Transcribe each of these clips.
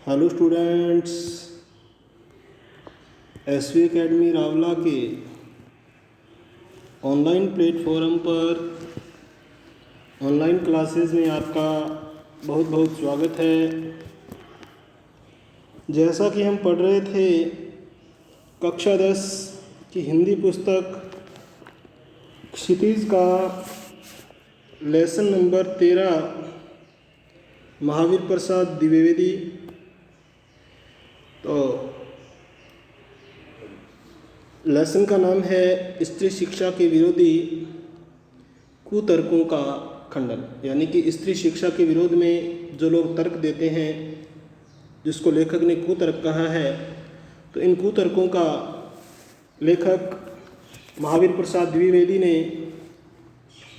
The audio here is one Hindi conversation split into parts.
Hello students, SV academy Rawla के ऑनलाइन प्लेटफॉर्म पर ऑनलाइन क्लासेस में आपका बहुत बहुत स्वागत है। जैसा कि हम पढ़ रहे थे कक्षा 10 की हिंदी पुस्तक क्षितिज का लेसन नंबर 13 महावीर प्रसाद द्विवेदी। तो लेसन का नाम है स्त्री शिक्षा के विरोधी कुतर्कों का खंडन, यानी कि स्त्री शिक्षा के विरोध में जो लोग तर्क देते हैं, जिसको लेखक ने कुतर्क कहा है, तो इन कुतर्कों का लेखक महावीर प्रसाद द्विवेदी ने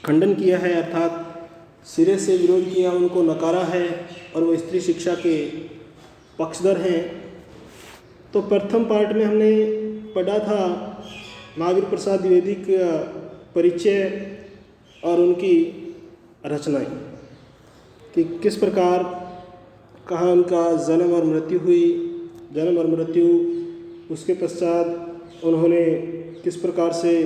खंडन किया है, अर्थात सिरे से विरोध किया, उनको नकारा है और वो स्त्री शिक्षा के पक्षधर हैं। तो प्रथम पार्ट में हमने पढ़ा था महावीर प्रसाद द्विवेदी का परिचय और उनकी रचनाएं, कि किस प्रकार कहाँ उनका जन्म और मृत्यु हुई, जन्म और मृत्यु, उसके पश्चात उन्होंने किस प्रकार से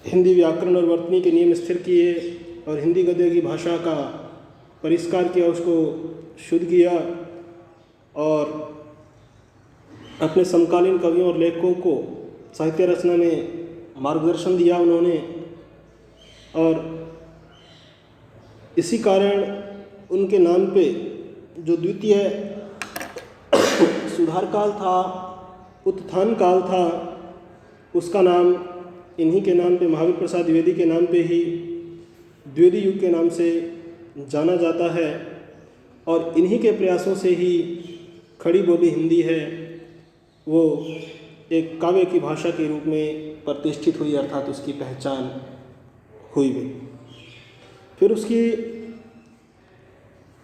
हिंदी व्याकरण और वर्तनी के नियम स्थिर किए और हिंदी गद्य की भाषा का परिष्कार किया, उसको शुद्ध किया और अपने समकालीन कवियों और लेखकों को साहित्य रचना में मार्गदर्शन दिया उन्होंने। और इसी कारण उनके नाम पे जो द्वितीय सुधार काल था, उत्थान काल था, उसका नाम इन्हीं के नाम पे, महावीर प्रसाद द्विवेदी के नाम पे ही द्विवेदी युग के नाम से जाना जाता है। और इन्हीं के प्रयासों से ही खड़ी बोली हिंदी है वो एक काव्य की भाषा के रूप में प्रतिष्ठित हुई, अर्थात उसकी पहचान हुई भी। फिर उसकी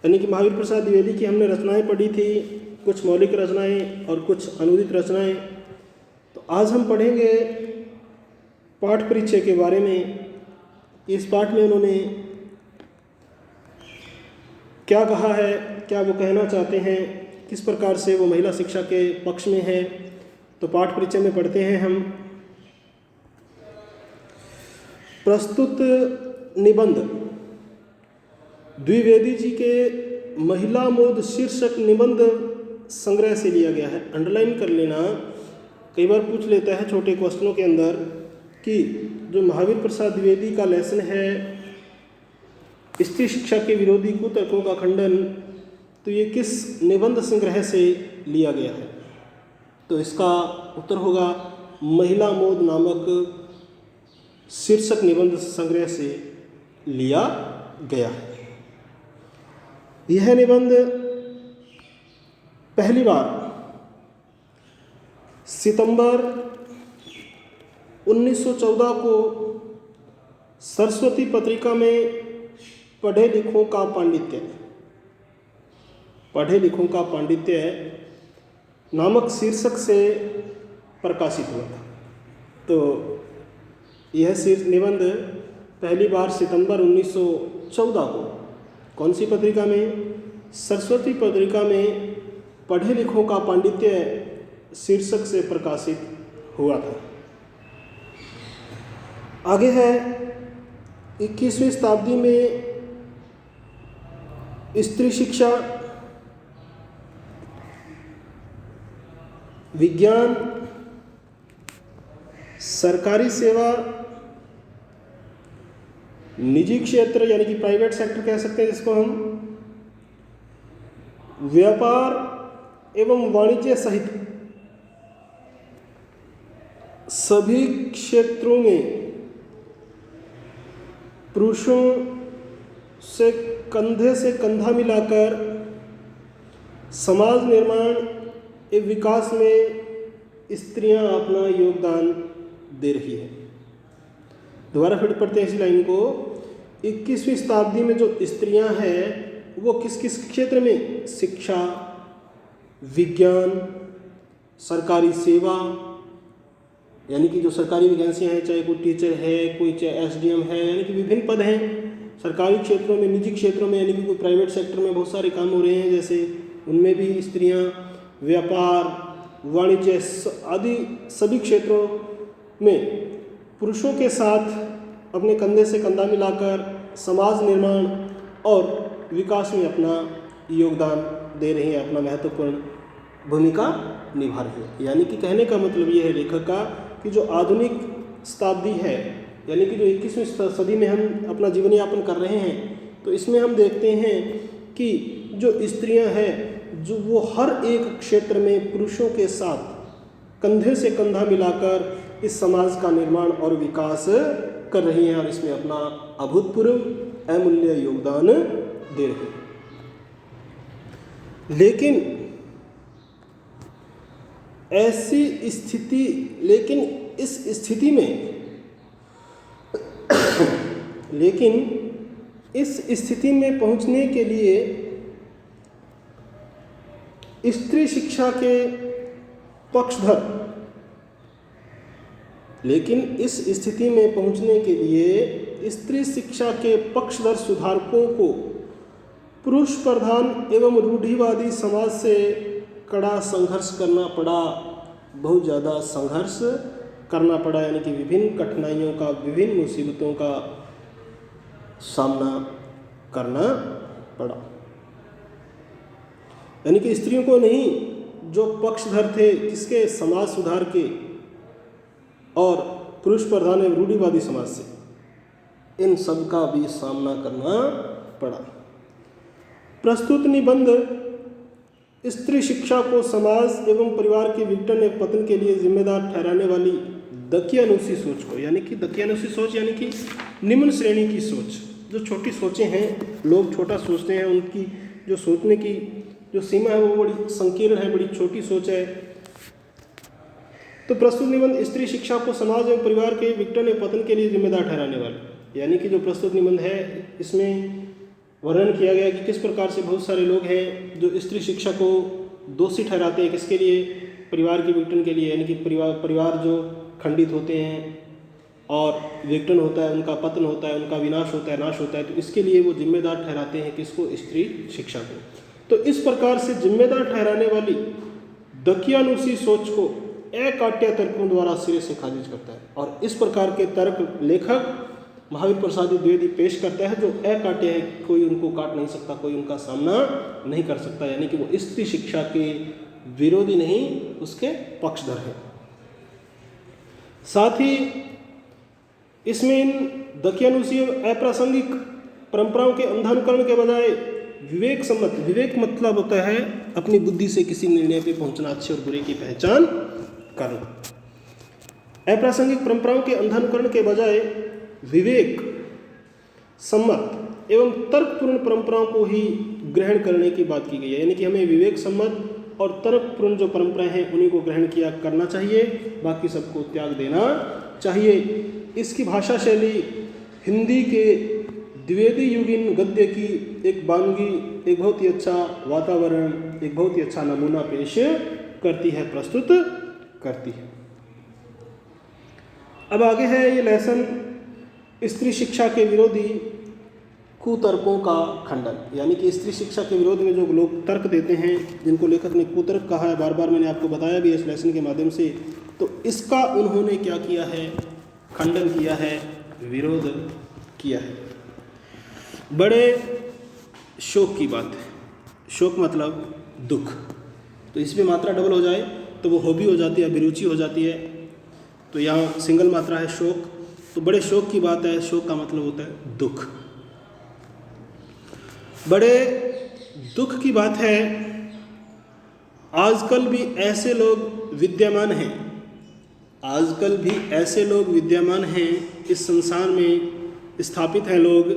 यानी कि महावीर प्रसाद द्विवेदी की हमने रचनाएं पढ़ी थी, कुछ मौलिक रचनाएं और कुछ अनुदित रचनाएं। तो आज हम पढ़ेंगे पाठ परिचय के बारे में। इस पाठ में उन्होंने क्या कहा है, क्या वो कहना चाहते हैं, किस प्रकार से वो महिला शिक्षा के पक्ष में है। तो पाठ परिचय में पढ़ते हैं हम। प्रस्तुत निबंध द्विवेदी जी के महिला मोद शीर्षक निबंध संग्रह से लिया गया है। अंडरलाइन कर लेना, कई बार पूछ लेता है छोटे क्वेश्चनों के अंदर कि जो महावीर प्रसाद द्विवेदी का लेसन है स्त्री शिक्षा के विरोधी कुतर्कों का खंडन, तो ये किस निबंध संग्रह से लिया गया है। तो इसका उत्तर होगा महिला मोद नामक शीर्षक निबंध संग्रह से लिया गया है। यह निबंध पहली बार सितंबर 1914 को सरस्वती पत्रिका में पढ़े लिखों का पांडित्य नामक शीर्षक से प्रकाशित हुआ था। तो यह निबंध पहली बार सितंबर 1914 को कौन सी पत्रिका में? सरस्वती पत्रिका में पढ़े लिखों का पांडित्य शीर्षक से प्रकाशित हुआ था। आगे है 21वीं शताब्दी में स्त्री शिक्षा, विज्ञान, सरकारी सेवा, निजी क्षेत्र यानी कि प्राइवेट सेक्टर कह सकते हैं जिसको हम, व्यापार एवं वाणिज्य सहित सभी क्षेत्रों में पुरुषों से कंधा मिलाकर समाज निर्माण एवं विकास में स्त्रियां अपना योगदान दे रही है। दोबारा फिर पढ़ते हैं इस लाइन को। 21वीं शताब्दी में जो स्त्रियां हैं वो किस किस क्षेत्र में? शिक्षा, विज्ञान, सरकारी सेवा, यानी कि जो सरकारी वैकेंसियाँ हैं, चाहे कोई टीचर है, कोई चाहे SDM है, यानी कि विभिन्न पद हैं सरकारी क्षेत्रों में, निजी क्षेत्रों में, यानी कि कोई प्राइवेट सेक्टर में बहुत सारे काम हो रहे हैं, जैसे उनमें भी स्त्रियां व्यापार, वाणिज्य आदि सभी क्षेत्रों में पुरुषों के साथ अपने कंधे से कंधा मिलाकर समाज निर्माण और विकास में अपना योगदान दे रही हैं, अपना महत्वपूर्ण भूमिका निभा रही है। यानी कि कहने का मतलब ये है लेखक का कि जो आधुनिक शताब्दी है, यानी कि जो 21वीं सदी में हम अपना जीवन यापन कर रहे हैं, तो इसमें हम देखते हैं कि जो स्त्रियां हैं जो वो हर एक क्षेत्र में पुरुषों के साथ कंधे से कंधा मिलाकर इस समाज का निर्माण और विकास कर रही हैं और इसमें अपना अभूतपूर्व अमूल्य योगदान दे रही हैं। लेकिन इस स्थिति में पहुंचने के लिए स्त्री शिक्षा के पक्षधर स्त्री शिक्षा के पक्षधर सुधारकों को पुरुष प्रधान एवं रूढ़िवादी समाज से कड़ा संघर्ष करना पड़ा, बहुत ज़्यादा संघर्ष करना पड़ा, यानी कि विभिन्न कठिनाइयों का, विभिन्न मुसीबतों का सामना करना पड़ा। यानी कि स्त्रियों को नहीं, जो पक्षधर थे किसके, समाज सुधार के और पुरुष प्रधान एवं रूढ़िवादी समाज से, इन सब का भी सामना करना पड़ा। प्रस्तुत निबंध स्त्री शिक्षा को समाज एवं परिवार के विघटन एवं पतन के लिए जिम्मेदार ठहराने वाली दकियानुसी सोच को, यानी कि दकियानुसी सोच यानी कि निम्न श्रेणी की सोच, जो छोटी सोचें हैं, लोग छोटा सोचते हैं, उनकी जो सोचने की जो सीमा है वो बड़ी संकीर्ण है, बड़ी छोटी सोच है। तो प्रस्तुत निबंध स्त्री शिक्षा को समाज एवं परिवार के विघटन एवं पतन के लिए जिम्मेदार ठहराने वाले, यानी कि जो प्रस्तुत निबंध है इसमें वर्णन किया गया कि किस प्रकार से बहुत सारे लोग हैं जो स्त्री शिक्षा को दोषी ठहराते हैं, किसके लिए, परिवार के विघटन के लिए, यानी कि परिवार जो खंडित होते हैं और विघटन होता है, उनका पतन होता है, उनका विनाश होता है, नाश होता है, तो इसके लिए वो जिम्मेदार ठहराते हैं किसको, स्त्री शिक्षा को। तो इस प्रकार से जिम्मेदार ठहराने वाली दकियानुसी सोच को अकाट्य तर्कों द्वारा सिरे से खारिज करता है, और इस प्रकार के तर्क लेखक महावीर प्रसाद द्विवेदी पेश करता है जो अकाट्य है, कोई उनको काट नहीं सकता, कोई उनका सामना नहीं कर सकता, यानी कि वो स्त्री शिक्षा के विरोधी नहीं, उसके पक्षधर है। साथ ही इसमें इन दकियानुसी अप्रासंगिक परंपराओं के अंधानुकरण के बजाय विवेक सम्मत, विवेक मतलब होता है अपनी बुद्धि से किसी निर्णय पे पहुंचना, अच्छे और बुरे की पहचान करना। अप्रासंगिक परंपराओं के अंधानुकरण के बजाय विवेक सम्मत एवं तर्कपूर्ण परंपराओं को ही ग्रहण करने की बात की गई है, यानी कि हमें विवेक सम्मत और तर्कपूर्ण जो परंपराएं हैं उन्हीं को ग्रहण किया करना चाहिए, बाकी सबको त्याग देना चाहिए। इसकी भाषा शैली हिंदी के द्विवेदी युगीन गद्य की एक वानगी, एक बहुत ही अच्छा वातावरण, एक बहुत ही अच्छा नमूना पेश करती है, प्रस्तुत करती है। अब आगे है ये लेसन स्त्री शिक्षा के विरोधी कुतर्कों का खंडन, यानी कि स्त्री शिक्षा के विरोध में जो लोग तर्क देते हैं, जिनको लेखक ने कुतर्क कहा है, बार बार मैंने आपको बताया भी इस लेसन के माध्यम से, तो इसका उन्होंने क्या किया है, खंडन किया है, विरोध किया है। बड़े शोक की बात है, शोक मतलब दुख, तो इसमें मात्रा डबल हो जाए तो वो हॉबी हो जाती है, अभिरुचि हो जाती है, तो यहाँ सिंगल मात्रा है शोक, तो बड़े शोक की बात है। शोक का मतलब होता है दुख। बड़े दुख की बात है, आजकल भी ऐसे लोग विद्यमान हैं, आजकल भी ऐसे लोग विद्यमान हैं, इस संसार में स्थापित हैं लोग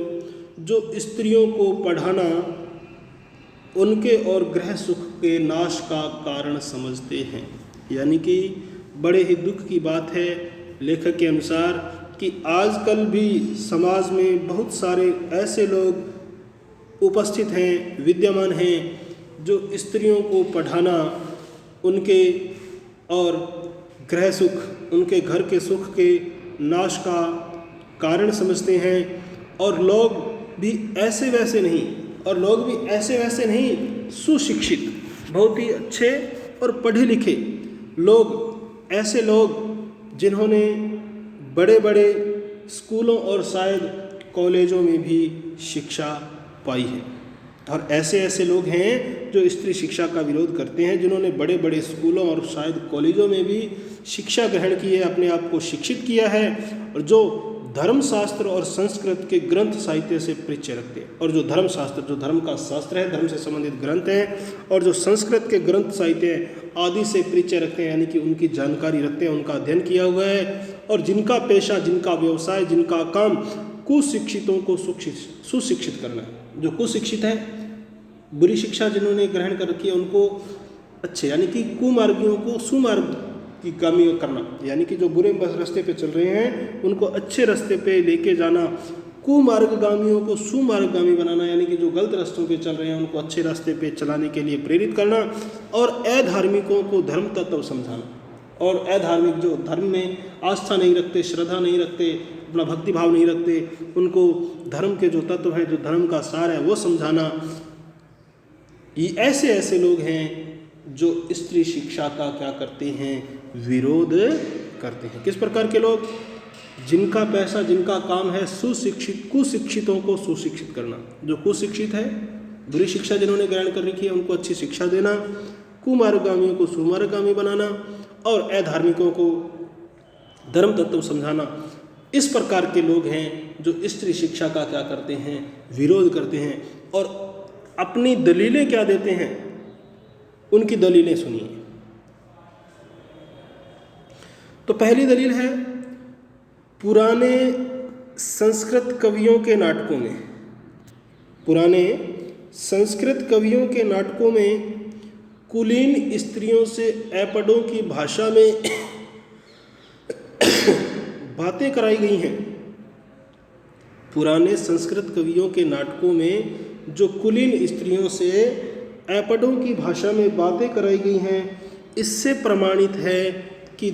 जो स्त्रियों को पढ़ाना उनके और गृह सुख के नाश का कारण समझते हैं। यानी कि बड़े ही दुख की बात है लेखक के अनुसार कि आजकल भी समाज में बहुत सारे ऐसे लोग उपस्थित हैं, विद्यमान हैं, जो स्त्रियों को पढ़ाना उनके और गृह सुख, उनके घर के सुख के नाश का कारण समझते हैं, और लोग भी ऐसे वैसे नहीं, और लोग भी ऐसे वैसे नहीं, सुशिक्षित, बहुत ही अच्छे और पढ़े लिखे लोग, ऐसे लोग जिन्होंने बड़े बड़े स्कूलों और शायद कॉलेजों में भी शिक्षा पाई है। और ऐसे ऐसे लोग हैं जो स्त्री शिक्षा का विरोध करते हैं, जिन्होंने बड़े बड़े स्कूलों और शायद कॉलेजों में भी शिक्षा ग्रहण की है, अपने आप को शिक्षित किया है, और जो धर्मशास्त्र और संस्कृत के ग्रंथ साहित्य से परिचय रखते हैं। और जो धर्मशास्त्र, जो धर्म का शास्त्र है, धर्म से संबंधित ग्रंथ हैं, और जो संस्कृत के ग्रंथ साहित्य आदि से परिचय रखते हैं, यानी कि उनकी जानकारी रखते हैं, उनका अध्ययन किया हुआ है, और जिनका पेशा, जिनका व्यवसाय, जिनका काम कुशिक्षितों को सुशिक्षित करना है। जो कुशिक्षित है, बुरी शिक्षा जिन्होंने ग्रहण कर रखी है, उनको अच्छे, यानी कि कुमार्गियों को सुमार्ग की गामी करना, यानी कि जो बुरे रास्ते पे चल रहे हैं उनको अच्छे रास्ते पे लेके जाना, कुमार्गगामियों को सुमार्गगामी बनाना, यानी कि जो गलत रास्तों पे चल रहे हैं उनको अच्छे रास्ते पे चलाने के लिए प्रेरित करना, और अधार्मिकों को धर्म तत्व समझाना। और अधार्मिक जो धर्म में आस्था नहीं रखते, श्रद्धा नहीं रखते, अपना भक्ति भाव नहीं रखते, उनको धर्म के जो तत्व हैं, जो धर्म का सार है, वो समझाना। ये ऐसे ऐसे लोग हैं जो स्त्री शिक्षा का क्या करते हैं, विरोध करते हैं। किस प्रकार के लोग? जिनका पैसा, जिनका काम है कुशिक्षितों को सुशिक्षित करना। जो कुशिक्षित है, बुरी शिक्षा जिन्होंने ग्रहण कर रखी है, उनको अच्छी शिक्षा देना, कुमार्गगामियों को सुमार्गगामी बनाना, और अधार्मिकों को धर्म तत्व समझाना। इस प्रकार के लोग हैं जो स्त्री शिक्षा का क्या करते हैं, विरोध करते हैं। और अपनी दलीलें क्या देते हैं, उनकी दलीलें सुनिए। तो पहली दलील है, पुराने संस्कृत कवियों के नाटकों में, पुराने संस्कृत कवियों के नाटकों में कुलीन स्त्रियों से ऐपडों की भाषा में बातें कराई गई हैं। पुराने संस्कृत कवियों के नाटकों में जो कुलीन स्त्रियों से ऐपडों की भाषा में बातें कराई गई हैं, इससे प्रमाणित है कि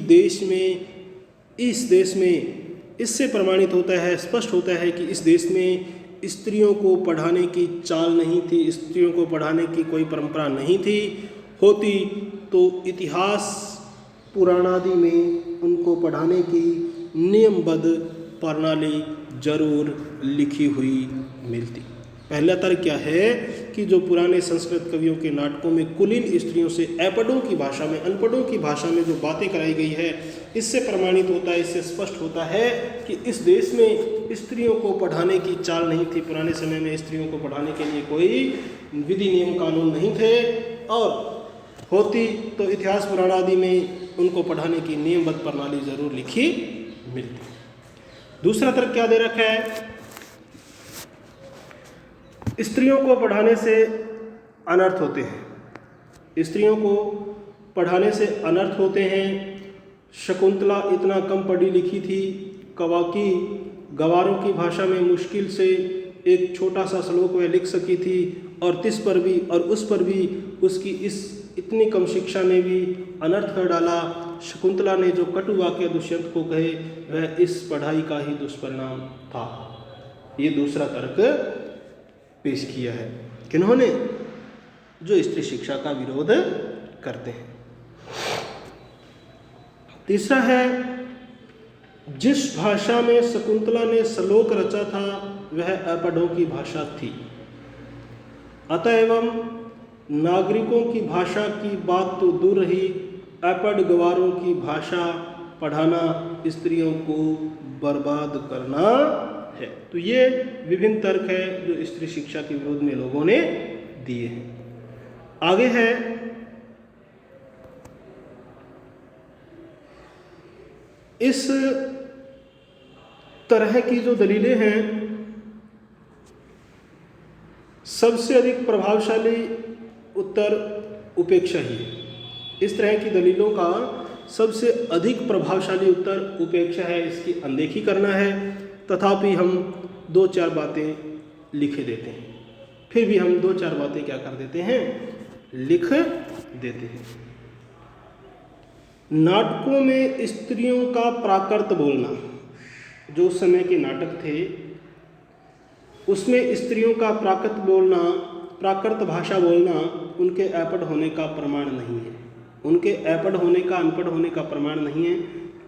इस देश में इससे प्रमाणित होता है, स्पष्ट होता है कि इस देश में स्त्रियों को पढ़ाने की चाल नहीं थी, स्त्रियों को पढ़ाने की कोई परंपरा नहीं थी। होती तो इतिहास पुराणादि में उनको पढ़ाने की नियमबद्ध प्रणाली जरूर लिखी हुई मिलती। पहला तर्क क्या है कि जो पुराने संस्कृत कवियों के नाटकों में कुलीन स्त्रियों से ऐपडों की भाषा में, अनपढ़ों की भाषा में जो बातें कराई गई है, इससे प्रमाणित होता है, इससे स्पष्ट होता है कि इस देश में स्त्रियों को पढ़ाने की चाल नहीं थी। पुराने समय में स्त्रियों को पढ़ाने के लिए कोई विधि नियम कानून नहीं थे, और होती तो इतिहास पुराण आदि में उनको पढ़ाने की नियमबद्ध प्रणाली जरूर लिखी मिलती। दूसरा तर्क क्या दे रखा है, स्त्रियों को पढ़ाने से अनर्थ होते हैं। स्त्रियों को पढ़ाने से अनर्थ होते हैं। शकुंतला इतना कम पढ़ी लिखी थी, कवाकी गवारों की भाषा में मुश्किल से एक छोटा सा श्लोक वह लिख सकी थी, और तिस पर भी और उस पर भी उसकी इस इतनी कम शिक्षा ने भी अनर्थ कर डाला। शकुंतला ने जो कटु वाक्य दुष्यंत को कहे, वह इस पढ़ाई का ही दुष्परिणाम था। ये दूसरा तर्क पेश किया है किन्होंने? जो स्त्री शिक्षा का विरोध करते हैं। तीसरा है, जिस भाषा में शकुंतला ने श्लोक रचा था वह ऐपडों की भाषा थी, अतएव नागरिकों की भाषा की बात तो दूर रही, ऐपड गवारों की भाषा पढ़ाना स्त्रियों को बर्बाद करना है। तो ये विभिन्न तर्क है जो स्त्री शिक्षा के विरोध में लोगों ने दिए हैं। आगे है, इस तरह की जो दलीलें हैं, सबसे अधिक प्रभावशाली उत्तर उपेक्षा ही है। इस तरह की दलीलों का सबसे अधिक प्रभावशाली उत्तर उपेक्षा है, इसकी अनदेखी करना है। तथापि हम 2-4 बातें लिखे देते हैं, फिर भी हम 2-4 बातें क्या कर देते हैं, लिख देते हैं। नाटकों में स्त्रियों का प्राकृत बोलना, जो उस समय के नाटक थे, उसमें स्त्रियों का प्राकृत भाषा बोलना उनके ऐपड़ होने का प्रमाण नहीं है, उनके ऐपड़ होने का, अनपढ़ होने का प्रमाण नहीं है,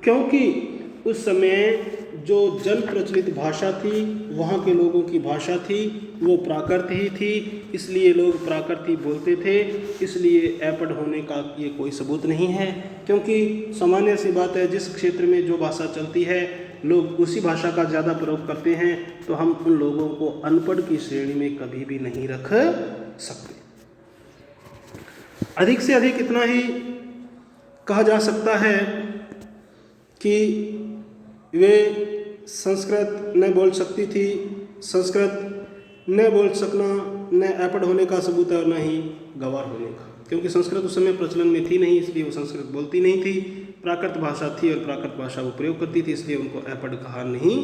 क्योंकि उस समय जो जन प्रचलित भाषा थी, वहाँ के लोगों की भाषा थी, वो प्राकृत ही थी, इसलिए लोग प्राकृत ही बोलते थे, इसलिए ऐपड़ होने का ये कोई सबूत नहीं है। क्योंकि सामान्य सी बात है, जिस क्षेत्र में जो भाषा चलती है लोग उसी भाषा का ज़्यादा प्रयोग करते हैं, तो हम उन लोगों को अनपढ़ की श्रेणी में कभी भी नहीं रख सकते। अधिक से अधिक इतना ही कहा जा सकता है कि वे संस्कृत न बोल सकती थी, संस्कृत न बोल सकना न ऐपड़ होने का सबूत है और न ही गंवार होने का, क्योंकि संस्कृत उस समय प्रचलन में थी नहीं, इसलिए वो संस्कृत बोलती नहीं थी। प्राकृत भाषा थी और प्राकृत भाषा वो प्रयोग करती थी, इसलिए उनको ऐपड़ कहा नहीं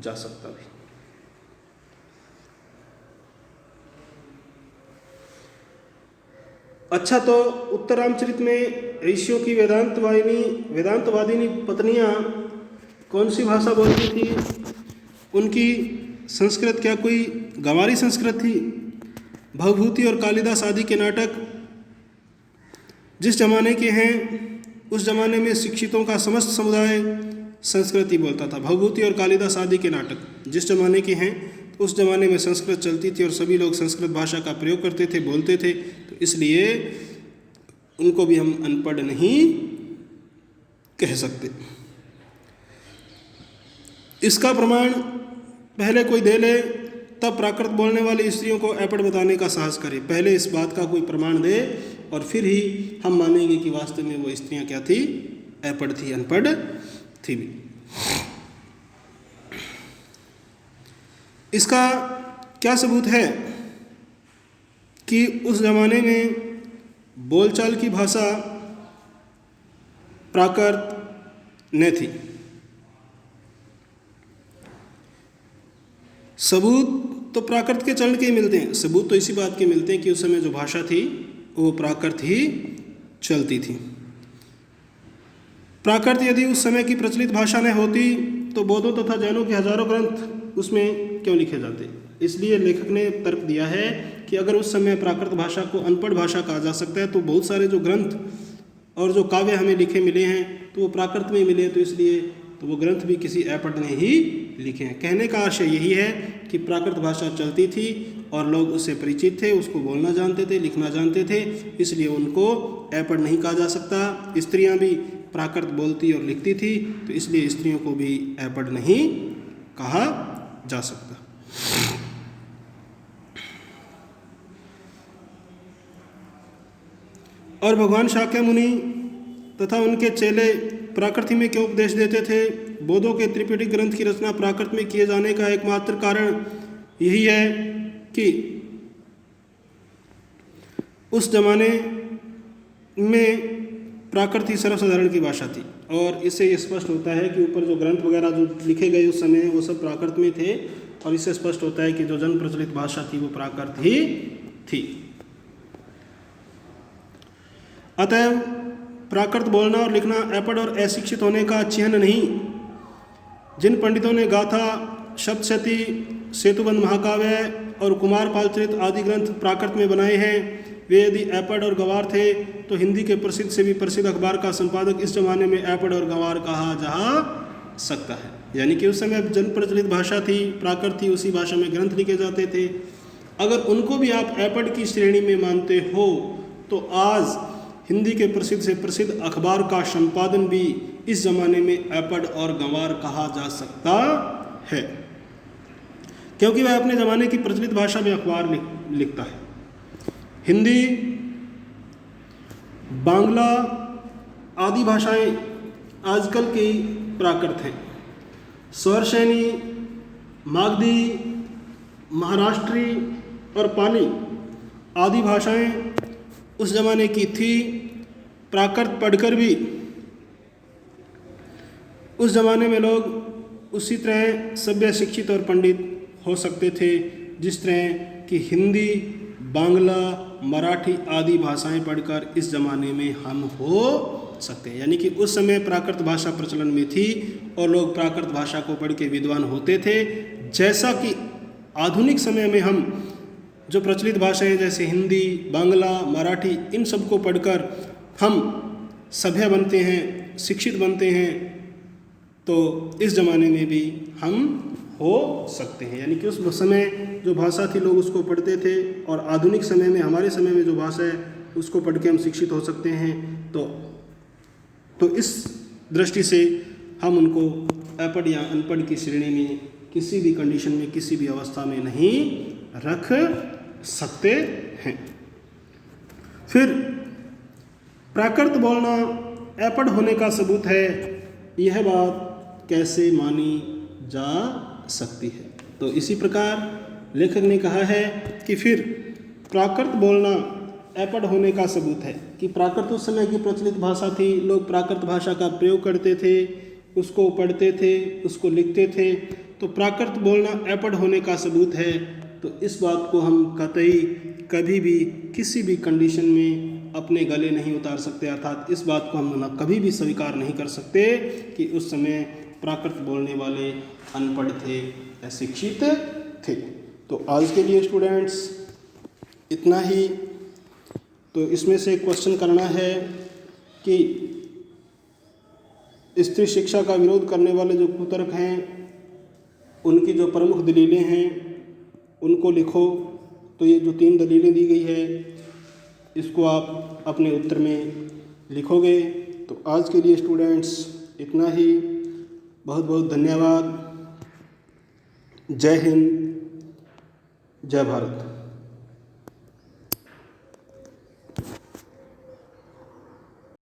जा सकता भी। अच्छा, तो उत्तर रामचरित में ऋषियों की वेदांतवादिनी पत्नियां कौन सी भाषा बोलती थी? उनकी संस्कृत क्या कोई गंवारी संस्कृत थी? भवभूति और कालिदास आदि के नाटक जिस जमाने के हैं, उस जमाने में शिक्षितों का समस्त समुदाय संस्कृत ही बोलता था। भवभूति और कालिदास आदि के नाटक जिस जमाने के हैं, उस जमाने में संस्कृत चलती थी और सभी लोग संस्कृत भाषा का प्रयोग करते थे, बोलते थे, तो इसलिए उनको भी हम अनपढ़ नहीं कह सकते। इसका प्रमाण पहले कोई दे ले, तब प्राकृत बोलने वाली स्त्रियों को ऐपड़ बताने का साहस करे। पहले इस बात का कोई प्रमाण दे और फिर ही हम मानेंगे कि वास्तव में वो स्त्रियां क्या थी? ऐपड़ थी, अनपढ़ थी भी। इसका क्या सबूत है कि उस जमाने में बोलचाल की भाषा प्राकृत न थी? सबूत तो प्राकृत के चलन के ही मिलते हैं। सबूत तो इसी बात के मिलते हैं कि उस समय जो भाषा थी वो प्राकृत ही चलती थी। प्राकृत यदि उस समय की प्रचलित भाषा न होती तो बौद्धों तथा जैनों के हजारों ग्रंथ उसमें क्यों लिखे जाते? इसलिए लेखक ने तर्क दिया है कि अगर उस समय प्राकृत भाषा को अनपढ़ भाषा कहा जा सकता है, तो बहुत सारे जो ग्रंथ और जो काव्य हमें लिखे मिले हैं तो वो प्राकृत में मिले, तो इसलिए तो वो ग्रंथ भी किसी ऐपड़ ने ही लिखे हैं। कहने का आशय यही है कि प्राकृत भाषा चलती थी और लोग उससे परिचित थे, उसको बोलना जानते थे, लिखना जानते थे, इसलिए उनको ऐपड़ नहीं कहा जा सकता। स्त्रियां भी प्राकृत बोलती और लिखती थी, तो इसलिए स्त्रियों को भी ऐपड़ नहीं कहा जा सकता। और भगवान शाक्य मुनि तथा उनके चेले प्राकृत में क्यों उपदेश देते थे? बौद्धों के त्रिपिटक ग्रंथ की रचना प्राकृत में किए जाने का एकमात्र कारण यही है कि उस जमाने में प्राकृत ही सर्वसाधारण की भाषा थी। और इससे स्पष्ट होता है कि ऊपर जो ग्रंथ वगैरह जो लिखे गए उस समय वो सब प्राकृत में थे, और इससे स्पष्ट होता है कि जो जन प्रचलित भाषा थी वो प्राकृत ही थी। अतएव प्राकृत बोलना और लिखना ऐपड़ और अशिक्षित होने का चिन्ह नहीं। जिन पंडितों ने गाथा, सप्तशती, सेतुबंध महाकाव्य और कुमारपाल चरित आदि ग्रंथ प्राकृत में बनाए हैं, वे यदि ऐपड़ और गंवार थे तो हिंदी के प्रसिद्ध से भी प्रसिद्ध अखबार का संपादक इस जमाने में ऐपड़ और गंवार कहा जा सकता है। यानी कि उस समय जन प्रचलित भाषा थी, प्राकृत थी, उसी भाषा में ग्रंथ लिखे जाते थे। अगर उनको भी आप ऐपड़ की श्रेणी में मानते हो तो आज हिंदी के प्रसिद्ध से प्रसिद्ध अखबार का संपादन भी इस जमाने में ऐपड़ और गंवार कहा जा सकता है, क्योंकि वह अपने ज़माने की प्रचलित भाषा में अखबार लिखता है। हिंदी, बांग्ला आदि भाषाएं आजकल की प्राकृत हैं। स्वरसैनी, मागधी, महाराष्ट्री और पाली आदि भाषाएं उस जमाने की थी। प्राकृत पढ़कर भी उस जमाने में लोग उसी तरह सभ्य, शिक्षित और पंडित हो सकते थे जिस तरह कि हिंदी, बांग्ला, मराठी आदि भाषाएं पढ़कर इस जमाने में हम हो सकते हैं। यानी कि उस समय प्राकृत भाषा प्रचलन में थी और लोग प्राकृत भाषा को पढ़ के विद्वान होते थे, जैसा कि आधुनिक समय में हम जो प्रचलित भाषाएं जैसे हिंदी, बांग्ला, मराठी, इन सब को पढ़कर हम सभ्य बनते हैं, शिक्षित बनते हैं, तो इस ज़माने में भी हम हो सकते हैं। यानी कि उस समय जो भाषा थी लोग उसको पढ़ते थे, और आधुनिक समय में, हमारे समय में जो भाषा है उसको पढ़ के हम शिक्षित हो सकते हैं। तो इस दृष्टि से हम उनको अपढ़ या अनपढ़ की श्रेणी में किसी भी कंडीशन में, किसी भी अवस्था में नहीं रख सकते हैं। फिर प्राकृत बोलना अपढ़ होने का सबूत है, यह बात कैसे मानी जा सकती है। तो इसी प्रकार लेखक ने कहा है कि फिर प्राकृत बोलना अपढ़ होने का सबूत है कि प्राकृत उस समय की प्रचलित भाषा थी, लोग प्राकृत भाषा का प्रयोग करते थे, उसको पढ़ते थे, उसको लिखते थे, तो प्राकृत बोलना अपढ़ होने का सबूत है। तो इस बात को हम कतई कभी भी किसी भी कंडीशन में अपने गले नहीं उतार सकते, अर्थात इस बात को हम कभी भी स्वीकार नहीं कर सकते कि उस समय प्राकृत बोलने वाले अनपढ़ थे, अशिक्षित थे। तो आज के लिए स्टूडेंट्स इतना ही। तो इसमें से क्वेश्चन करना है कि स्त्री शिक्षा का विरोध करने वाले जो कुतर्क हैं उनकी जो प्रमुख दलीलें हैं उनको लिखो। तो ये जो 3 दलीलें दी गई है इसको आप अपने उत्तर में लिखोगे। तो आज के लिए स्टूडेंट्स इतना ही। बहुत बहुत धन्यवाद। जय हिंद, जय भारत।